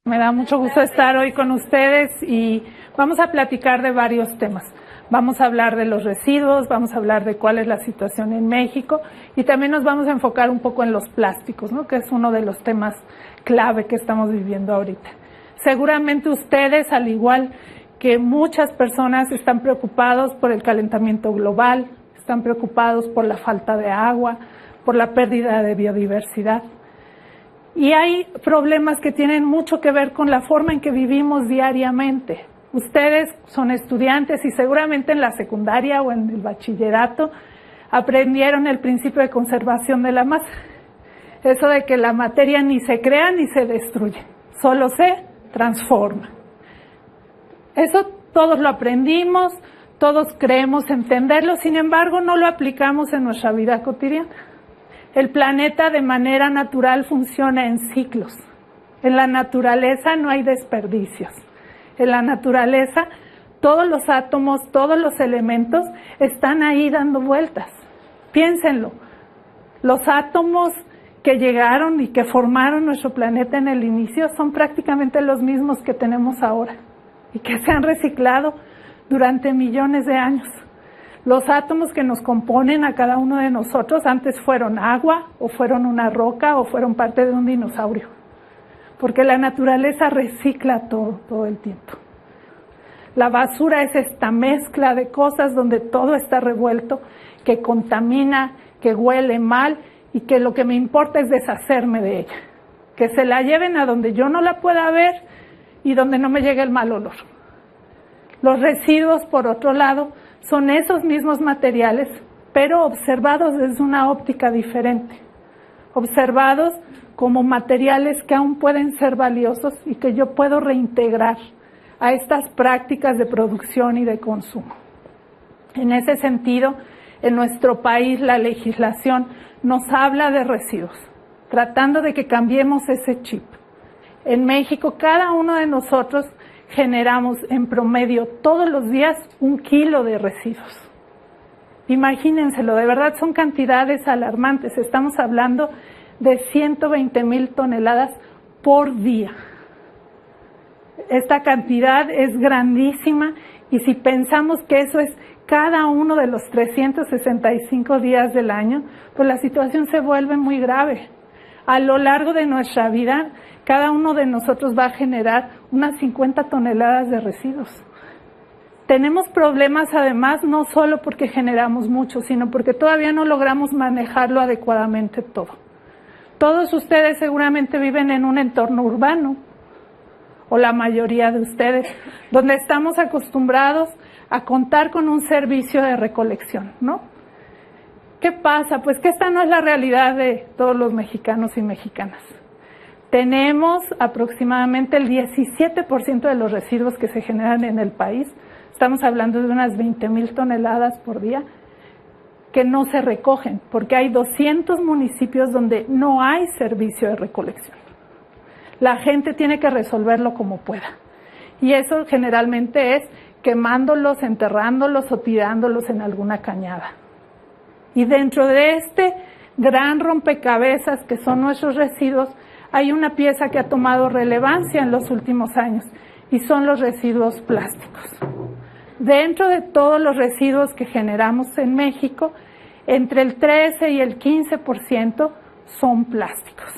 Me da mucho gusto estar hoy con ustedes y vamos a platicar de varios temas. Vamos a hablar de los residuos, vamos a hablar de cuál es la situación en México y también nos vamos a enfocar un poco en los plásticos, ¿no? Que es uno de los temas clave que estamos viviendo ahorita. Seguramente ustedes, al igual que muchas personas, están preocupados por el calentamiento global, están preocupados por la falta de agua, por la pérdida de biodiversidad. Y hay problemas que tienen mucho que ver con la forma en que vivimos diariamente. Ustedes son estudiantes y seguramente en la secundaria o en el bachillerato aprendieron el principio de conservación de la masa. Eso de que la materia ni se crea ni se destruye, solo se transforma. Eso todos lo aprendimos, todos creemos entenderlo, sin embargo no lo aplicamos en nuestra vida cotidiana. El planeta de manera natural funciona en ciclos. En la naturaleza no hay desperdicios. En la naturaleza todos los átomos, todos los elementos están ahí dando vueltas. Piénsenlo. Los átomos que llegaron y que formaron nuestro planeta en el inicio son prácticamente los mismos que tenemos ahora y que se han reciclado durante millones de años. Los átomos que nos componen a cada uno de nosotros antes fueron agua, o fueron una roca, o fueron parte de un dinosaurio. Porque la naturaleza recicla todo el tiempo. La basura es esta mezcla de cosas donde todo está revuelto, que contamina, que huele mal, y que lo que me importa es deshacerme de ella. Que se la lleven a donde yo no la pueda ver y donde no me llegue el mal olor. Los residuos, por otro lado, son esos mismos materiales, pero observados desde una óptica diferente. Observados como materiales que aún pueden ser valiosos y que yo puedo reintegrar a estas prácticas de producción y de consumo. En ese sentido, en nuestro país la legislación nos habla de residuos, tratando de que cambiemos ese chip. En México, cada uno de nosotros generamos en promedio todos los días 1 kilo de residuos. Imagínenselo, de verdad son cantidades alarmantes. Estamos hablando de 120,000 toneladas por día. Esta cantidad es grandísima y si pensamos que eso es cada uno de los 365 días del año, pues la situación se vuelve muy grave. A lo largo de nuestra vida, cada uno de nosotros va a generar unas 50 toneladas de residuos. Tenemos problemas además no solo porque generamos mucho, sino porque todavía no logramos manejarlo adecuadamente todo. Todos ustedes seguramente viven en un entorno urbano, o la mayoría de ustedes, donde estamos acostumbrados a contar con un servicio de recolección, ¿no? ¿Qué pasa? Pues que esta no es la realidad de todos los mexicanos y mexicanas. Tenemos aproximadamente el 17% de los residuos que se generan en el país, estamos hablando de unas 20,000 toneladas por día, que no se recogen, porque hay 200 municipios donde no hay servicio de recolección. La gente tiene que resolverlo como pueda. Y eso generalmente es quemándolos, enterrándolos o tirándolos en alguna cañada. Y dentro de este gran rompecabezas que son nuestros residuos, hay una pieza que ha tomado relevancia en los últimos años y son los residuos plásticos. Dentro de todos los residuos que generamos en México, entre el 13 y el 15% son plásticos,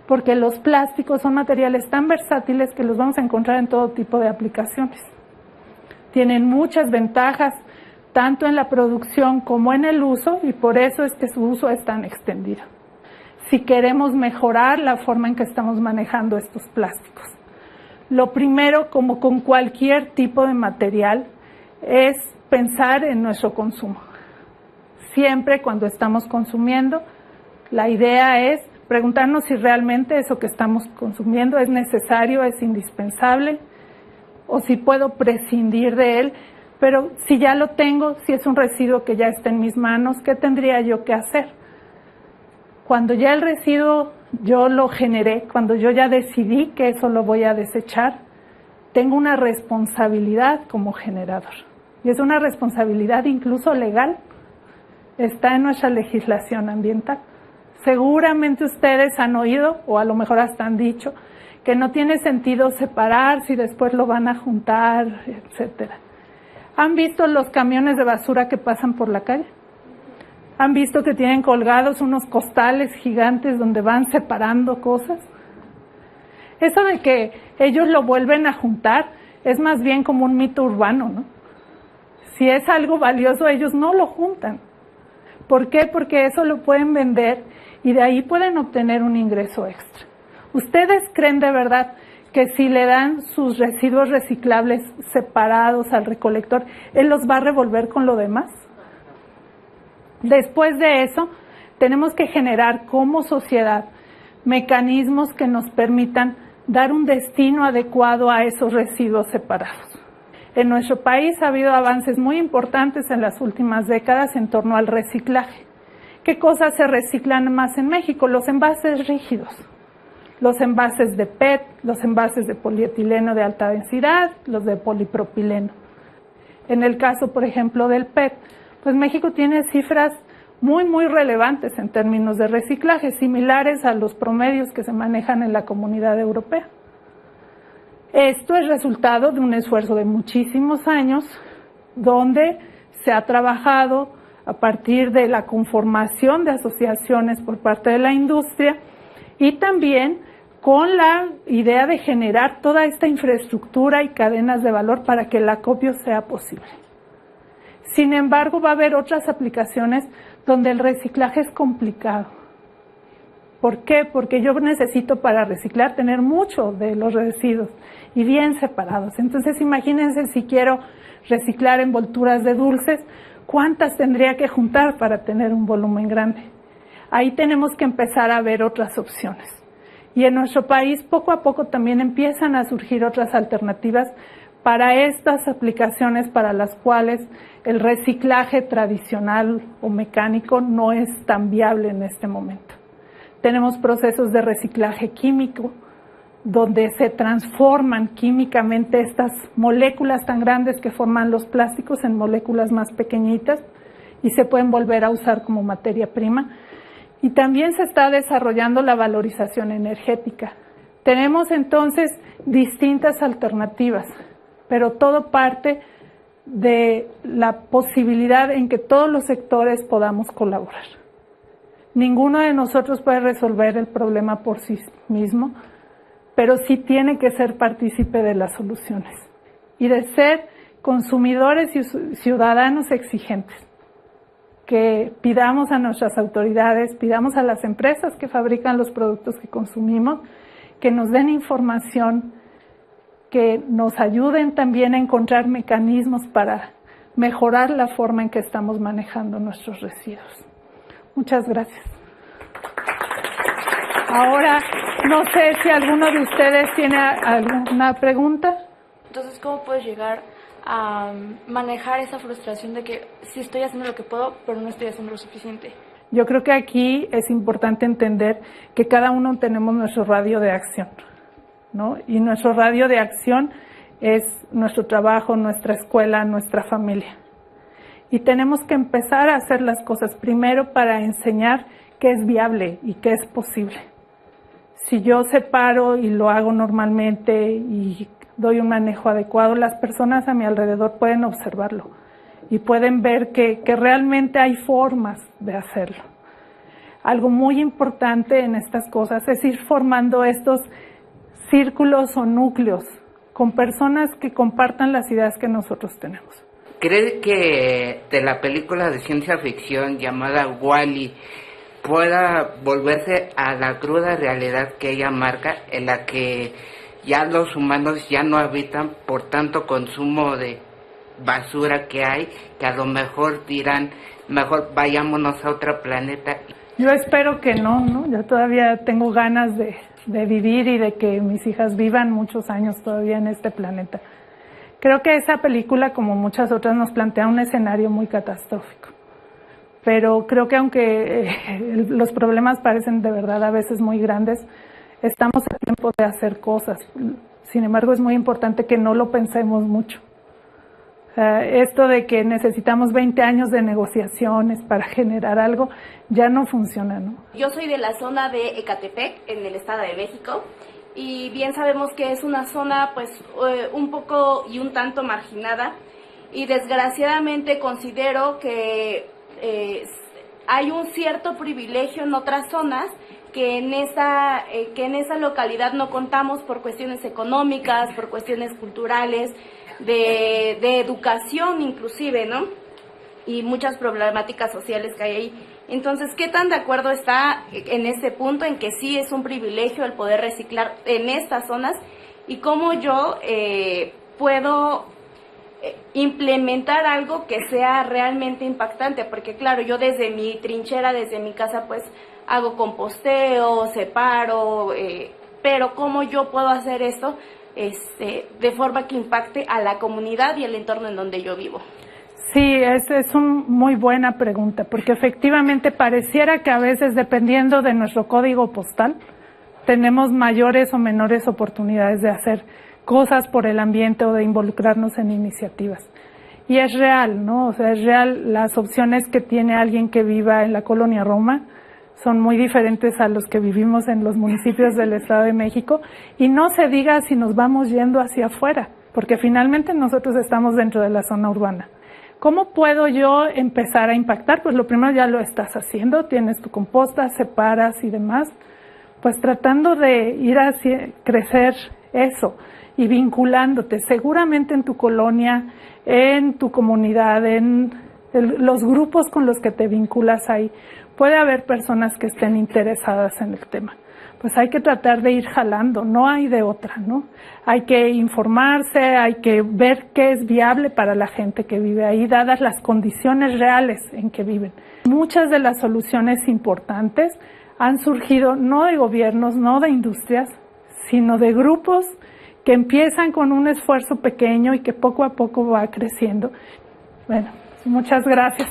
porque los plásticos son materiales tan versátiles que los vamos a encontrar en todo tipo de aplicaciones. Tienen muchas ventajas, tanto en la producción como en el uso, y por eso es que su uso es tan extendido. Si queremos mejorar la forma en que estamos manejando estos plásticos, lo primero, como con cualquier tipo de material, es pensar en nuestro consumo. Siempre cuando estamos consumiendo, la idea es preguntarnos si realmente eso que estamos consumiendo es necesario, es indispensable, o si puedo prescindir de él. Pero si ya lo tengo, si es un residuo que ya está en mis manos, ¿qué tendría yo que hacer? Cuando ya el residuo yo lo generé, cuando yo ya decidí que eso lo voy a desechar, tengo una responsabilidad como generador. Y es una responsabilidad incluso legal. Está en nuestra legislación ambiental. Seguramente ustedes han oído, o a lo mejor hasta han dicho, que no tiene sentido separar si después lo van a juntar, etcétera. ¿Han visto los camiones de basura que pasan por la calle? ¿Han visto que tienen colgados unos costales gigantes donde van separando cosas? Eso de que ellos lo vuelven a juntar es más bien como un mito urbano, ¿no? Si es algo valioso, ellos no lo juntan. ¿Por qué? Porque eso lo pueden vender y de ahí pueden obtener un ingreso extra. ¿Ustedes creen de verdad que si le dan sus residuos reciclables separados al recolector, él los va a revolver con lo demás? Después de eso, tenemos que generar como sociedad mecanismos que nos permitan dar un destino adecuado a esos residuos separados. En nuestro país ha habido avances muy importantes en las últimas décadas en torno al reciclaje. ¿Qué cosas se reciclan más en México? Los envases rígidos, los envases de PET, los envases de polietileno de alta densidad, los de polipropileno. En el caso, por ejemplo, del PET, pues México tiene cifras muy relevantes en términos de reciclaje, similares a los promedios que se manejan en la Comunidad Europea. Esto es resultado de un esfuerzo de muchísimos años, donde se ha trabajado a partir de la conformación de asociaciones por parte de la industria y también con la idea de generar toda esta infraestructura y cadenas de valor para que el acopio sea posible. Sin embargo, va a haber otras aplicaciones donde el reciclaje es complicado. ¿Por qué? Porque yo necesito para reciclar tener mucho de los residuos y bien separados. Entonces imagínense si quiero reciclar envolturas de dulces, ¿cuántas tendría que juntar para tener un volumen grande? Ahí tenemos que empezar a ver otras opciones. Y en nuestro país poco a poco también empiezan a surgir otras alternativas para estas aplicaciones para las cuales el reciclaje tradicional o mecánico no es tan viable en este momento. Tenemos procesos de reciclaje químico, donde se transforman químicamente estas moléculas tan grandes que forman los plásticos en moléculas más pequeñitas y se pueden volver a usar como materia prima. Y también se está desarrollando la valorización energética. Tenemos entonces distintas alternativas, pero todo parte de la posibilidad en que todos los sectores podamos colaborar. Ninguno de nosotros puede resolver el problema por sí mismo, pero sí tiene que ser partícipe de las soluciones y de ser consumidores y ciudadanos exigentes, que pidamos a nuestras autoridades, pidamos a las empresas que fabrican los productos que consumimos, que nos den información, que nos ayuden también a encontrar mecanismos para mejorar la forma en que estamos manejando nuestros residuos. Muchas gracias. Ahora, no sé si alguno de ustedes tiene alguna pregunta. Entonces, ¿cómo puedes llegar a manejar esa frustración de que sí estoy haciendo lo que puedo, pero no estoy haciendo lo suficiente? Yo creo que aquí es importante entender que cada uno tenemos nuestro radio de acción, ¿no? Y nuestro radio de acción es nuestro trabajo, nuestra escuela, nuestra familia. Y tenemos que empezar a hacer las cosas primero para enseñar que es viable y que es posible. Si yo separo y lo hago normalmente y doy un manejo adecuado, las personas a mi alrededor pueden observarlo y pueden ver que realmente hay formas de hacerlo. Algo muy importante en estas cosas es ir formando estos círculos o núcleos con personas que compartan las ideas que nosotros tenemos. ¿Cree que de la película de ciencia ficción llamada Wall-E pueda volverse a la cruda realidad que ella marca, en la que ya los humanos ya no habitan por tanto consumo de basura que hay, que a lo mejor dirán, mejor vayámonos a otro planeta? Yo espero que no. Yo todavía tengo ganas de vivir y de que mis hijas vivan muchos años todavía en este planeta. Creo que esa película, como muchas otras, nos plantea un escenario muy catastrófico. Pero creo que aunque los problemas parecen de verdad a veces muy grandes, estamos a tiempo de hacer cosas. Sin embargo, es muy importante que no lo pensemos mucho. Esto de que necesitamos 20 años de negociaciones para generar algo, ya no funciona, ¿no? Yo soy de la zona de Ecatepec, en el Estado de México, y bien sabemos que es una zona pues un poco y un tanto marginada, y desgraciadamente considero que hay un cierto privilegio en otras zonas que en esa localidad no contamos por cuestiones económicas, por cuestiones culturales, de educación inclusive, ¿no? Y muchas problemáticas sociales que hay ahí. Entonces, ¿qué tan de acuerdo está en este punto en que sí es un privilegio el poder reciclar en estas zonas? Y cómo yo puedo implementar algo que sea realmente impactante, porque claro, yo desde mi trinchera, desde mi casa, pues hago composteo, separo, pero cómo yo puedo hacer esto de forma que impacte a la comunidad y el entorno en donde yo vivo. Sí, es una muy buena pregunta, porque efectivamente pareciera que a veces, dependiendo de nuestro código postal, tenemos mayores o menores oportunidades de hacer cosas por el ambiente o de involucrarnos en iniciativas. Y es real, ¿no? O sea, es real, las opciones que tiene alguien que viva en la colonia Roma son muy diferentes a los que vivimos en los municipios del Estado de México, y no se diga si nos vamos yendo hacia afuera, porque finalmente nosotros estamos dentro de la zona urbana. ¿Cómo puedo yo empezar a impactar? Pues lo primero, ya lo estás haciendo, tienes tu composta, separas y demás, pues tratando de ir hacia crecer eso y vinculándote seguramente en tu colonia, en tu comunidad, en los grupos con los que te vinculas ahí. Puede haber personas que estén interesadas en el tema. Pues hay que tratar de ir jalando, no hay de otra, ¿no? Hay que informarse, hay que ver qué es viable para la gente que vive ahí, dadas las condiciones reales en que viven. Muchas de las soluciones importantes han surgido no de gobiernos, no de industrias, sino de grupos que empiezan con un esfuerzo pequeño y que poco a poco va creciendo. Bueno, muchas gracias.